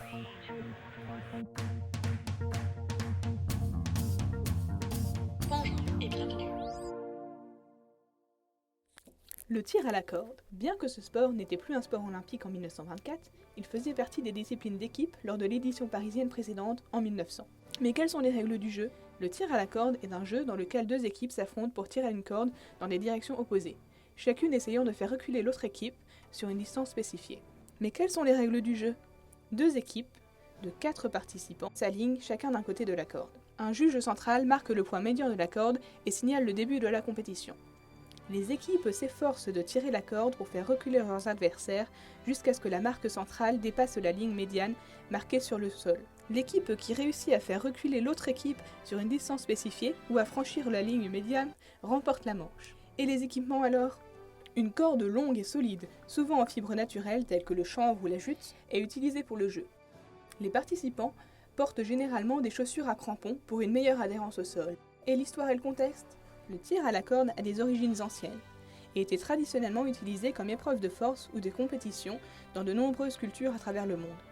Bonjour et bienvenue. Le tir à la corde. Bien que ce sport n'était plus un sport olympique en 1924, il faisait partie des disciplines d'équipe lors de l'édition parisienne précédente en 1900. Mais quelles sont les règles du jeu ? Le tir à la corde est un jeu dans lequel deux équipes s'affrontent pour tirer à une corde dans des directions opposées, chacune essayant de faire reculer l'autre équipe sur une distance spécifiée. Mais quelles sont les règles du jeu ? Deux équipes de 4 participants s'alignent chacun d'un côté de la corde. Un juge central marque le point médian de la corde et signale le début de la compétition. Les équipes s'efforcent de tirer la corde pour faire reculer leurs adversaires jusqu'à ce que la marque centrale dépasse la ligne médiane marquée sur le sol. L'équipe qui réussit à faire reculer l'autre équipe sur une distance spécifiée ou à franchir la ligne médiane remporte la manche. Et les équipements alors ? Une corde longue et solide, souvent en fibres naturelles telles que le chanvre ou la jute, est utilisée pour le jeu. Les participants portent généralement des chaussures à crampons pour une meilleure adhérence au sol. Et l'histoire et le contexte ? Le tir à la corde a des origines anciennes et était traditionnellement utilisé comme épreuve de force ou de compétition dans de nombreuses cultures à travers le monde.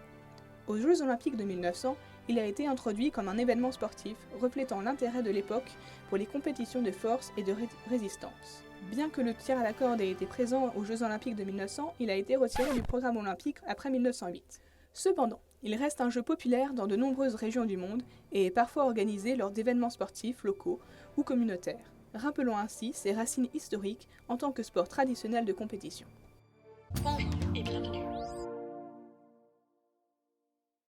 Aux Jeux Olympiques de 1900, il a été introduit comme un événement sportif reflétant l'intérêt de l'époque pour les compétitions de force et de résistance. Bien que le tir à la corde ait été présent aux Jeux Olympiques de 1900, il a été retiré du programme olympique après 1908. Cependant, il reste un jeu populaire dans de nombreuses régions du monde et est parfois organisé lors d'événements sportifs locaux ou communautaires. Rappelons ainsi ses racines historiques en tant que sport traditionnel de compétition. Bonjour